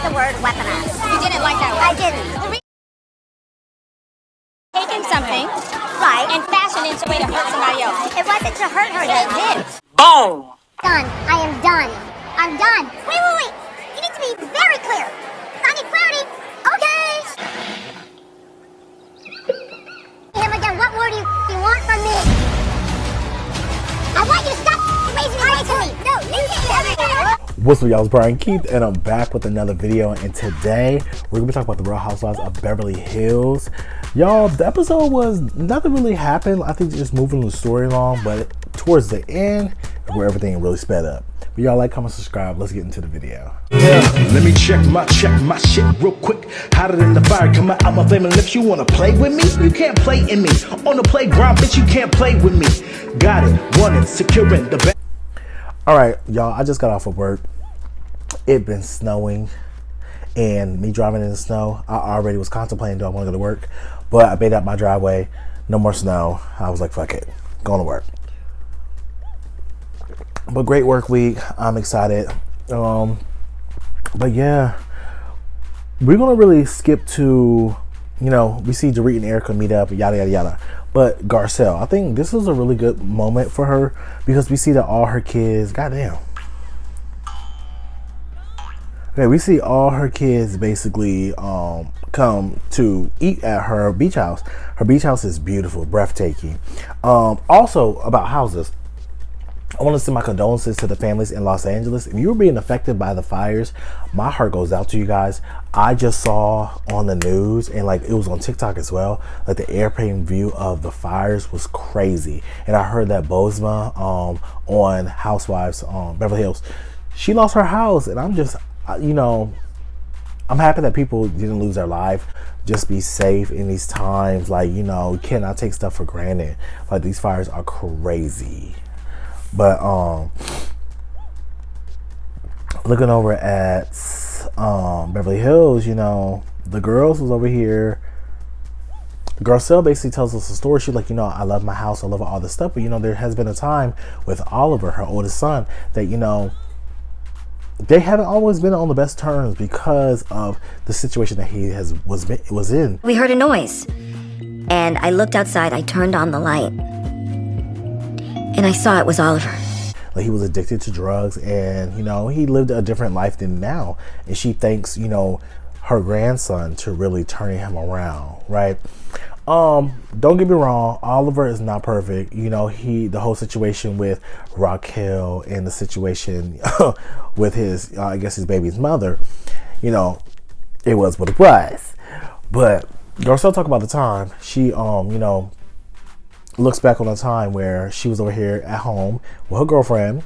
the word weaponized. You didn't like that word? I didn't. Taking something Right. and fashion it a way to hurt somebody else. It wasn't to hurt her. It did. Boom. Done. I am done. I'm done. Wait. You need to be very clear. I need clarity. Okay. Him again. What more do you want from me? I want you to stop raising your voice to me. No, you can't. What's up, y'all? It's Brian Keith, and I'm back with another video. And today we're gonna be talking about the Real Housewives of Beverly Hills. Y'all, the episode was nothing really happened. I think just moving the story along, but towards the end, where everything really sped up. But y'all like, comment, subscribe. Let's get into the video. Yeah, let me check my shit real quick. Hotter than the fire coming out my flaming lips. You wanna play with me? You can't play in me. On the playground, bitch, you can't play with me. Got it, want it, securing the best. All right, y'all, I just got off of work. It been snowing, and me driving in the snow, I already was contemplating, do I want to go to work? But I made out my driveway, no more snow. I was like, fuck it, going to work. But great work week. I'm excited. But yeah, we're gonna really skip to, we see Dorit and Erica meet up, yada yada yada. But Garcelle, I think this is a really good moment for her because we see that all her kids, goddamn. Okay, we see all her kids basically come to eat at her beach house. Her beach house is beautiful, breathtaking. Also about houses, I want to send my condolences to the families in Los Angeles. If you were being affected by the fires, my heart goes out to you guys. I just saw on the news, and like it was on TikTok as well, like the airplane view of the fires was crazy. And I heard that Bozma on Housewives Beverly Hills, she lost her house, and I'm just, I'm happy that people didn't lose their life. Just be safe in these times. Like, you cannot take stuff for granted. Like, these fires are crazy. But looking over at Beverly Hills, the girls was over here. Garcelle basically tells us a story. She's like, I love my house, I love all this stuff, but there has been a time with Oliver, her oldest son, that they haven't always been on the best terms because of the situation that he was in. We heard a noise, and I looked outside. I turned on the light, and I saw it was Oliver. Like, he was addicted to drugs, and he lived a different life than now. And she thanks her grandson to really turning him around, right? Don't get me wrong, Oliver is not perfect. The whole situation with Raquel and the situation with his, I guess his baby's mother, it was what it was. But Garcelle talk about the time she, looks back on a time where she was over here at home with her girlfriend,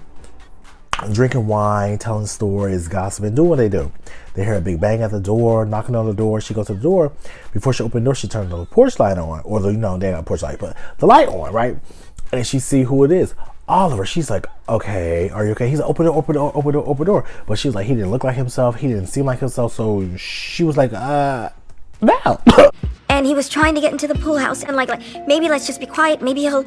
drinking wine, telling stories, gossiping, doing what they do. They hear a big bang at the door, knocking on the door. She goes to the door. Before she opened the door, she turned the porch light on, or they got porch light, but the light on, right? And she see who it is. Oliver. She's like, okay, are you okay? He's like, open the door. But she's like, he didn't look like himself. He didn't seem like himself. So she was like, no. And he was trying to get into the pool house, and like maybe let's just be quiet. Maybe he'll,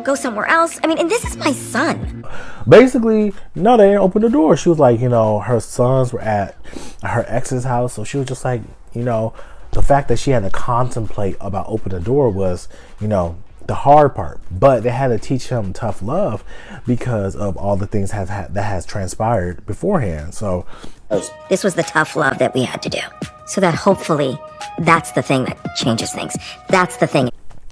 go somewhere else. I mean, and this is my son. Basically, no, they didn't open the door. She was like, her sons were at her ex's house. So she was just like, the fact that she had to contemplate about opening the door was, the hard part. But they had to teach him tough love because of all the things that has transpired beforehand. So this was the tough love that we had to do, so that hopefully that's the thing that changes things. That's the thing.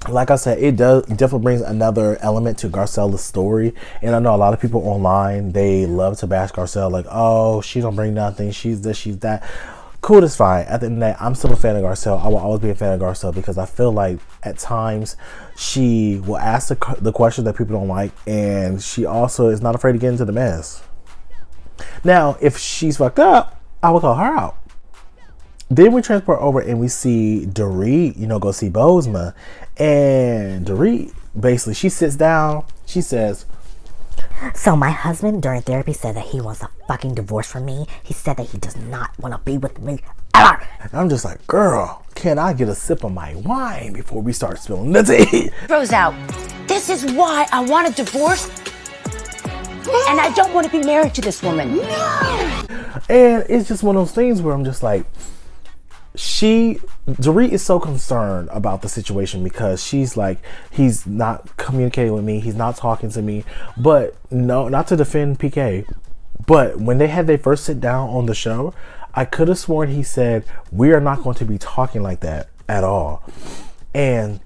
Like I said, it definitely brings another element to Garcelle's story. And I know a lot of people online, they love to bash Garcelle, like, oh, she don't bring nothing, she's this, she's that. Cool, that's fine. At the end of the day, I'm still a fan of Garcelle. I will always be a fan of Garcelle because I feel like at times she will ask the question that people don't like, and she also is not afraid to get into the mess. Now, if she's fucked up, I will call her out. Then we transport over and we see Dorit, go see Bozma. And Dorit, basically, she sits down. She says, so my husband during therapy said that he wants a fucking divorce from me. He said that he does not want to be with me ever. And I'm just like, girl, can I get a sip of my wine before we start spilling the tea? Throws out, this is why I want a divorce, and I don't want to be married to this woman. No. And it's just one of those things where I'm just like, Dorit is so concerned about the situation because she's like, he's not communicating with me, he's not talking to me. But no, not to defend PK, but when they had their first sit down on the show, I could have sworn he said, we are not going to be talking like that at all. And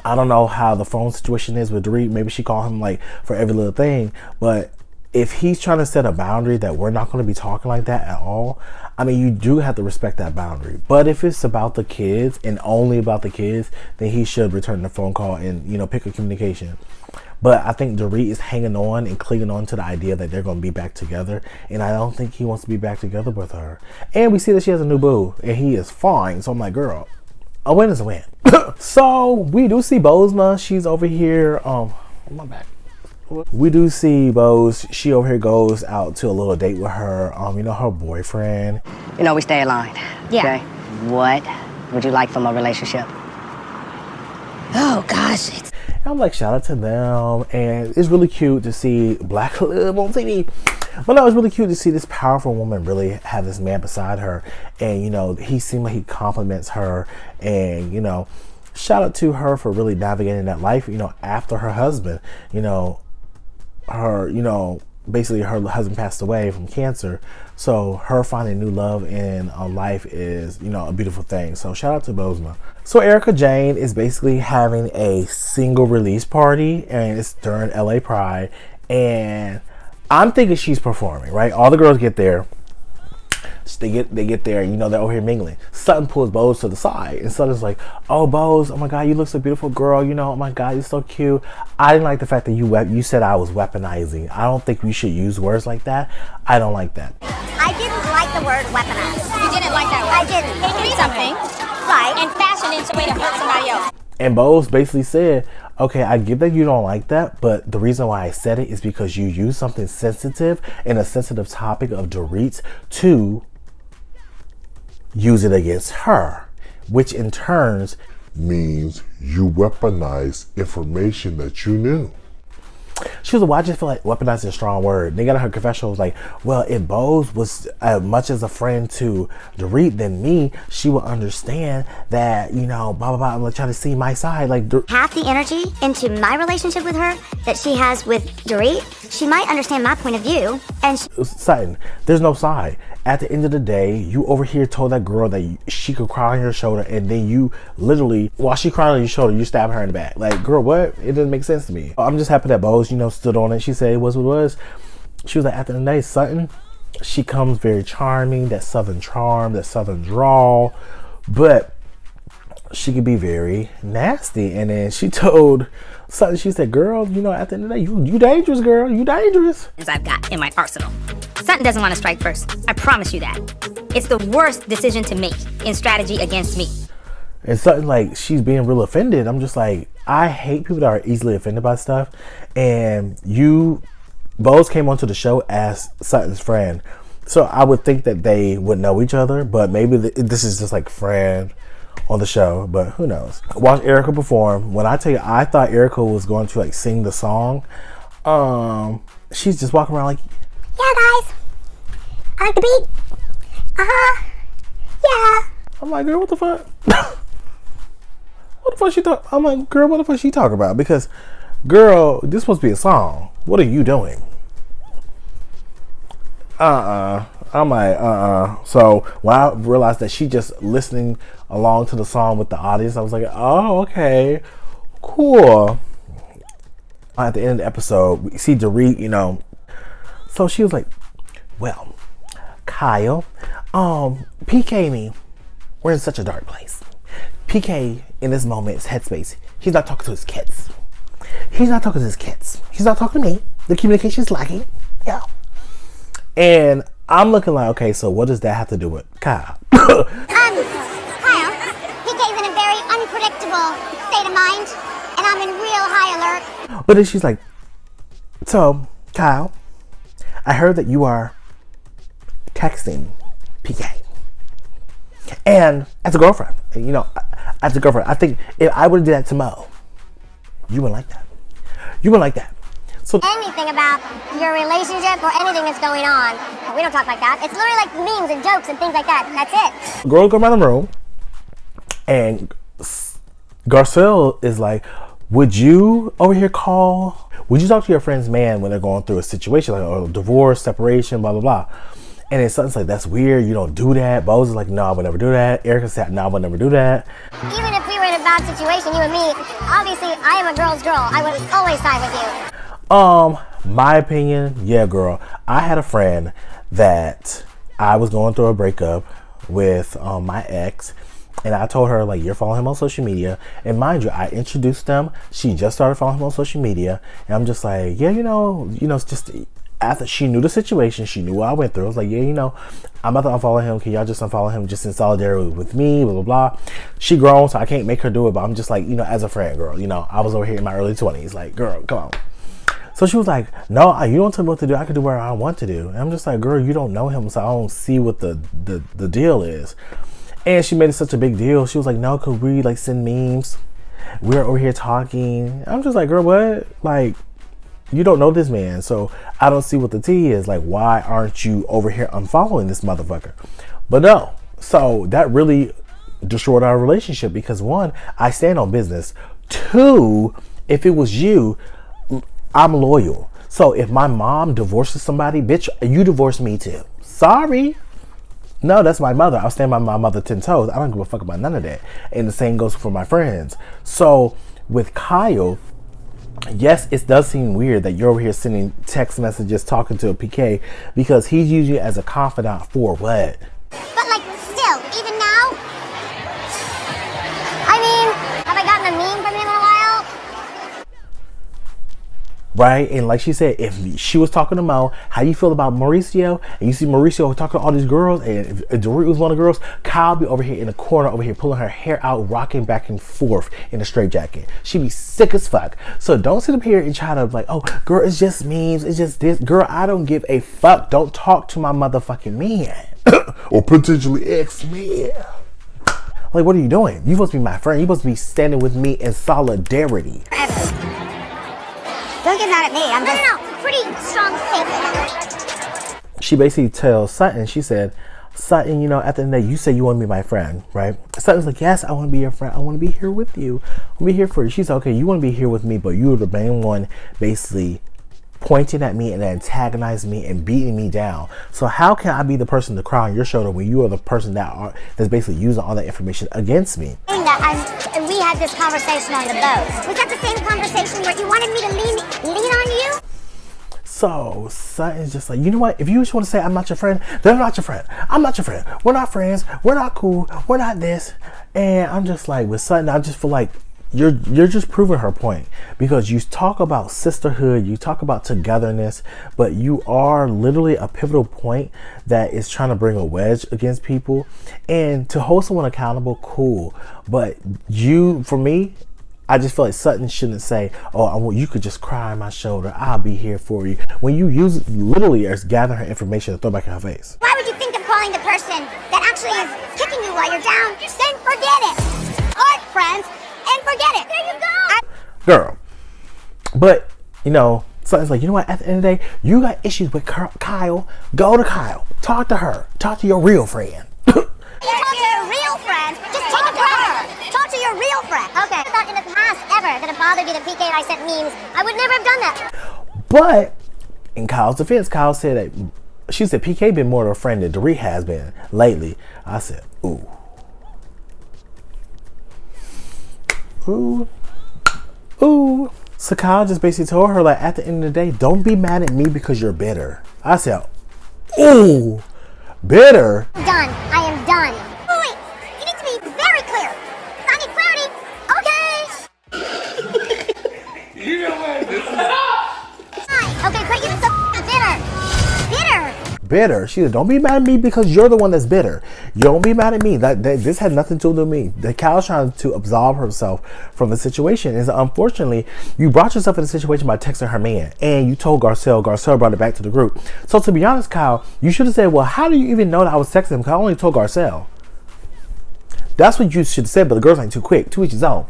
I don't know how the phone situation is with Dorit. Maybe she called him like for every little thing, but if he's trying to set a boundary that we're not going to be talking like that at all, I mean, you do have to respect that boundary. But if it's about the kids and only about the kids, then he should return the phone call and, you know, pick a communication. But I think Dorit is hanging on and clinging on to the idea that they're going to be back together. And I don't think he wants to be back together with her. And we see that she has a new boo and he is fine. So I'm like, girl, a win is a win. So we do see Bozma. She's over here. My back. We do see Bose. She over here goes out to a little date with her, you know, her boyfriend. You know, we stay aligned. Yeah. Okay? What would you like from a relationship? Oh, gosh. I'm like, shout out to them. And it's really cute to see Black Love on TV. But no, it's really cute to see this powerful woman really have this man beside her. And, you know, he seemed like he compliments her. And, you know, shout out to her for really navigating that life, you know, after her husband, you know, basically her husband passed away from cancer. So her finding new love in life is, you know, a beautiful thing. So shout out to Bozma. So Erica Jane is basically having a single release party, and it's during LA Pride. And I'm thinking she's performing, right? All the girls get there. They get there, you know, they're over here mingling. Sutton pulls Bose to the side, and Sutton's like, oh, Bose, oh my God, you look so beautiful, girl. You know, oh my God, you're so cute. I didn't like the fact that you said I was weaponizing. I don't think we should use words like that. I don't like that. I didn't like the word weaponize. You didn't like that word. I didn't. It means something. Right. And fashion is a way to hurt somebody else. And Bose basically said, okay, I get that you don't like that, but the reason why I said it is because you use something sensitive and a sensitive topic of Dorit to use it against her, which in turns means you weaponize information that you knew. She was like, well, I just feel like weaponizing is a strong word. They got her confessional was like, well, if Bose was as much as a friend to Dorit than me, she would understand that, you know, blah, blah, blah. I'm like trying to see my side. Like, half the energy into my relationship with her that she has with Dorit, she might understand my point of view. And Sutton, there's no side. At the end of the day, you over here told that girl that she could cry on your shoulder, and then you literally, while she cried on your shoulder, you stabbed her in the back. Like, girl, what? It doesn't make sense to me. I'm just happy that Bose, you know, stood on it. She said it was what it was. She was like, at the end of the day, Sutton, she comes very charming, that southern charm, that southern drawl, but she could be very nasty. And then she told Sutton, she said, girl, you know, at the end of the day, you dangerous, girl. You dangerous. As I've got in my arsenal. Sutton doesn't want to strike first. I promise you that. It's the worst decision to make in strategy against me. And Sutton, like, she's being real offended. I'm just like, I hate people that are easily offended by stuff. And Bose came onto the show as Sutton's friend. So I would think that they would know each other, but maybe this is just like friend on the show, but who knows. Watch Erica perform. When I tell you, I thought Erica was going to like sing the song. She's just walking around like, yeah, guys, I like the beat. Yeah. I'm like, girl, what the fuck? What the fuck she talk? I'm like, girl, what the fuck she talking about? Because, girl, this is supposed to be a song. What are you doing? I'm like, So when I realized that she just listening along to the song with the audience, I was like, oh, okay, cool. At the end of the episode, we see Dorit, you know. So she was like, well, Kyle, PK and me, we're in such a dark place. PK in this moment is headspace. He's not talking to his kids. He's not talking to his kids. He's not talking to me. The communication is lacking. Yeah. And I'm looking like, okay, so what does that have to do with Kyle? Kyle, PK's in a very unpredictable state of mind, and I'm in real high alert. But then she's like, so, Kyle, I heard that you are texting PK. And as a girlfriend, you know, as a girlfriend, I think if I would have did that to Mo, you wouldn't like that. You wouldn't like that. So anything about your relationship or anything that's going on. We don't talk like that. It's literally like memes and jokes and things like that. That's it. girls go around the room, and Garcelle is like, would you over here call? Would you talk to your friend's man when they're going through a situation like a divorce, separation, blah blah blah? And then something's like, that's weird. You don't do that. Bose is like, no, I would never do that. Erica said, no, I would never do that. Even if we were in a bad situation, you and me, obviously I am a girl's girl. I would always side with you. My opinion, yeah, girl. I had a friend that I was going through a breakup with my ex, and I told her, like, you're following him on social media. And mind you, I introduced them. She just started following him on social media, and I'm just like, yeah, it's just after she knew the situation, she knew what I went through. I was like, yeah, I'm about to unfollow him. Can y'all just unfollow him just in solidarity with me, blah, blah, blah. She grown, so I can't make her do it, but I'm just like, as a friend, girl, I was over here in my early 20s, like, girl, come on. So she was like, no, you don't tell me what to do. I can do whatever I want to do. And I'm just like, girl, you don't know him, so I don't see what the deal is. And she made it such a big deal. She was like, no, could we like send memes? We're over here talking. I'm just like, girl, what? Like, you don't know this man, so I don't see what the tea is. Like, why aren't you over here unfollowing this motherfucker? But no. So that really destroyed our relationship because, one, I stand on business. Two, if it was you, I'm loyal. So if my mom divorces somebody, bitch, you divorce me too. Sorry. No, that's my mother. I'll stand by my mother 10 toes. I don't give a fuck about none of that. And the same goes for my friends. So with Kyle, yes, it does seem weird that you're over here sending text messages talking to a PK because he's using you as a confidant for what? But like, still, even now, I mean, have I gotten a meme from him in a while? Right? And like she said, if she was talking to Mo, how you feel about Mauricio, and you see Mauricio talking to all these girls, and if Dorit was one of the girls, Kyle be over here in the corner, over here pulling her hair out, rocking back and forth in a straight jacket. She be sick as fuck. So don't sit up here and try to like, oh, girl, it's just memes, it's just this. Girl, I don't give a fuck. Don't talk to my motherfucking man. Or potentially ex-man. Like, what are you doing? You supposed to be my friend. You supposed to be standing with me in solidarity. Don't get mad at me. I'm just... No, pretty strong statement. She basically tells Sutton, she said, Sutton, at the end of the day, you say you want to be my friend, right? Sutton's like, yes, I want to be your friend. I want to be here with you. I'll be here for you. She's like, okay, you want to be here with me, but you're the main one basically pointing at me and antagonizing me and beating me down. So how can I be the person to cry on your shoulder when you are the person that's basically using all that information against me? And we had this conversation on the boat. Was that the same conversation where you wanted me to lean on you? So Sutton's just like, you know what? If you just want to say I'm not your friend, then I'm not your friend. I'm not your friend. We're not friends. We're not cool. We're not this. And I'm just like, with Sutton, I just feel like you're just proving her point, because you talk about sisterhood, you talk about togetherness, but you are literally a pivotal point that is trying to bring a wedge against people. And to hold someone accountable, cool, but for me, I just feel like Sutton shouldn't say, oh, you could just cry on my shoulder, I'll be here for you, when you use literally as gathering her information to throw back in her face. Why would you think of calling the person that actually is kicking you while you're down? Then forget it. All right, friends. And forget it. There you go. Girl. But, Sutton's like, you know what? At the end of the day, you got issues with Kyle. Go to Kyle. Talk to her. Talk to your real friend. Talk to your real friend. Just take it from her. Talk to your real friend. Okay. I thought in the past ever that it bothered you that PK and I sent memes. I would never have done that. But, in Kyle's defense, Kyle said that she said PK been more of a friend than Dorit has been lately. I said, ooh. Ooh. Ooh. So Kyle just basically told her, like, at the end of the day, don't be mad at me because you're bitter. I said, ooh, bitter? I'm done. I am done. Oh, wait. You need to be very clear. I need clarity. Okay. You know what? This is... Okay, but you're so bitter. Bitter. Bitter. She said, don't be mad at me because you're the one that's bitter. You don't be mad at me. This had nothing to do with me. The Kyle's trying to absolve herself from the situation. And unfortunately, you brought yourself in a situation by texting her man. And you told Garcelle. Garcelle brought it back to the group. So to be honest, Kyle, you should have said, well, how do you even know that I was texting him? Because I only told Garcelle. That's what you should have said, but the girls ain't too quick. To each his own.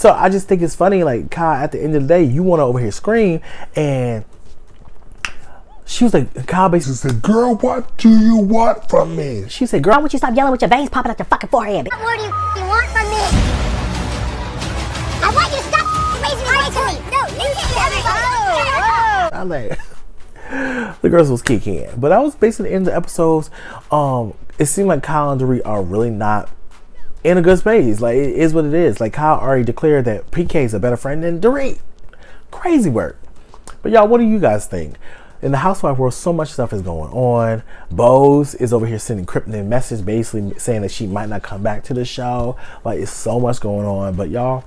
So I just think it's funny, like, Kyle, at the end of the day, you want to over here scream, and she was like, Kyle basically said, girl, what do you want from me? She said, girl, Why would you stop yelling with your veins popping out your fucking forehead? What more do you want from me? I want you to stop raising your voice to me. No, you can't. I like the girls was kicking, but that was basically the end of the episodes. It seemed like Kyle and Dorit are really not in a good space. Like, it is what it is. Like, Kyle already declared that PK is a better friend than Dorit. Crazy work. But y'all, what do you guys think? In the housewife world, so much stuff is going on. Bose is over here sending cryptic message, basically saying that she might not come back to the show. Like, it's so much going on. But y'all,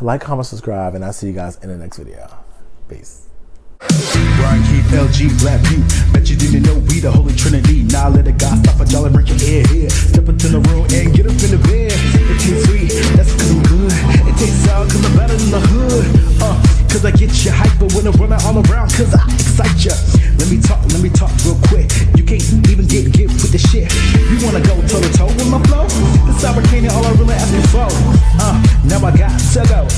like, comment, subscribe, and I'll see you guys in the next video. Peace. Brian Keith, LG, Black Butte. Bet you didn't know we the Holy Trinity. Now let a guy stop a jolly, break your ear here. Step into the room and get up in the bed. It tastes sweet, that's cause I'm good. It tastes sour cause I'm better than the hood. Cause I get you hyper when I'm running all around, cause I excite ya. Let me talk real quick. You can't even get with the shit. You wanna go toe to toe with my flow? This American all I really ask you for. Now I got to go.